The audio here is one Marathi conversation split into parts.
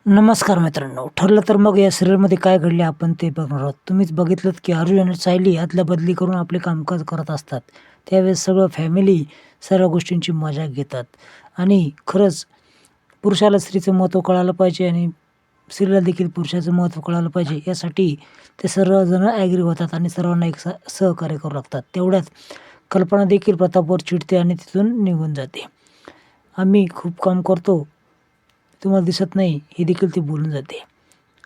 नमस्कार मित्रांनो. ठरलं तर मग या सिरियलमध्ये काय घडले आपण ते बघणार आहोत. तुम्हीच बघितलंत की अर्जुन आणि सायली अदला-बदली करून आपले कामकाज करत असतात. त्यावेळेस सगळं फॅमिली सर्व गोष्टींची मजा घेतात आणि खरंच पुरुषाला स्त्रीचं महत्त्व कळालं पाहिजे आणि स्त्रीला देखील पुरुषाचं महत्त्व कळालं पाहिजे यासाठी ते सर्वजण ॲग्री होतात आणि सर्वांना एक सहकार्य करू लागतात. तेवढ्यात कल्पना देखील प्रतापवर चिडते आणि तिथून निघून जाते. आम्ही खूप काम करतो, तुम्हाला दिसत नाही हे देखील ती बोलून जाते.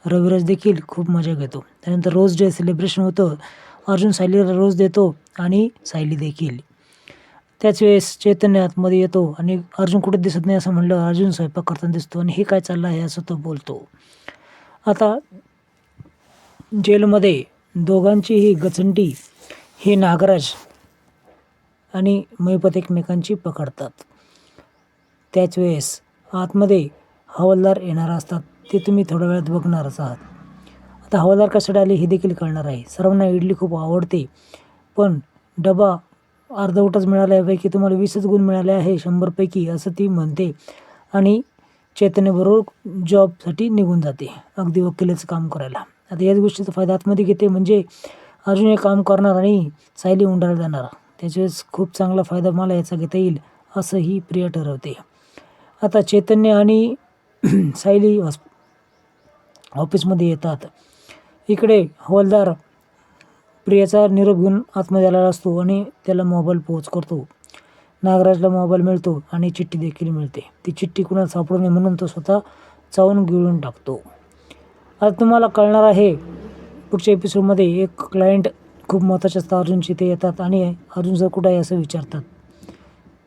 रविराज देखील खूप मजा घेतो. त्यानंतर रोज डे सेलिब्रेशन होतं. अर्जुन सायलीला रोज देतो आणि सायली देखील. त्याच वेळेस चैतन्य आतमध्ये येतो आणि अर्जुन कुठे दिसत नाही असं म्हणलं. अर्जुन स्वयंपाक करताना दिसतो आणि हे काय चाललं आहे असं तो बोलतो. आता जेलमध्ये दोघांचीही गचंडी ही नागराज आणि महिपत एकमेकांची पकडतात. त्याच वेळेस आतमध्ये हवालदार येणार असतात. ते तुम्ही थोड्या वेळात बघणारच आहात. आता हवालदार कशासाठी आले हे देखील कळणार आहे. सर्वांना इडली खूप आवडते, पण डबा अर्धवटच मिळाल्यापैकी तुम्हाला 20च गुण मिळाले आहे 100 पैकी असं ती म्हणते आणि चैतन्यबरोबर जॉबसाठी निघून जाते, अगदी वकिलाचं काम करायला. आता याच गोष्टीचा फायदा आतमध्ये घेते म्हणजे अर्जुन हे काम करणार आणि सायली उंडायला जाणार. त्याच्यावेळेस खूप चांगला फायदा मला याचा घेता येईल असं ही प्रिया ठरवते. आता चैतन्य आणि सायली ऑफिसमध्ये येतात. इकडे हवालदार प्रियाचा निरोप घेऊन आतमध्ये आलेला असतो आणि त्याला मोबाईल पोच करतो. नागराजला मोबाईल मिळतो आणि चिठ्ठी देखील मिळते. ती चिठ्ठी कुणाला सापडू नये म्हणून तो स्वतः चावून गिळून टाकतो. आता तुम्हाला कळणार आहे पुढच्या एपिसोडमध्ये एक क्लायंट खूप महत्त्वाचे असतात अर्जुनची, ते येतात आणि अर्जुन सर कुठं आहे असं विचारतात.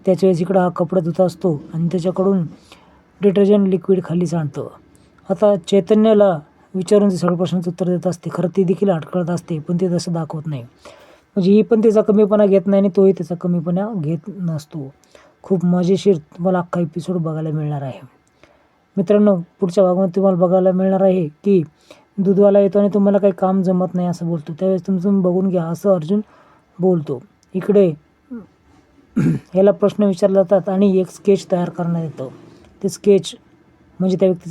त्याच वेळेस इकडं हा कपडा धुत असतो आणि त्याच्याकडून डिटर्जंट लिक्विड खाली सांडतं. आता चैतन्याला विचारून ती सगळ्या प्रश्नाचं उत्तर देत असते. खरं ती देखील अडखळत असते, पण ते तसं दाखवत नाही. म्हणजे ही पण त्याचा कमीपणा घेत नाही आणि तोही त्याचा कमीपणा घेत नसतो. खूप मजेशीर तुम्हाला अख्खा एपिसोड बघायला मिळणार आहे. मित्रांनो, पुढच्या भागामध्ये तुम्हाला बघायला मिळणार आहे की दूधवाला येतो आणि तुम्हाला काही काम जमत नाही असं बोलतो. त्यावेळेस तुम्ही बघून घ्या असं अर्जुन बोलतो. इकडे ह्याला प्रश्न विचारले जातात आणि एक स्केच तयार करण्यात येतं. ते स्केच म्हणजे त्या व्यक्तीचं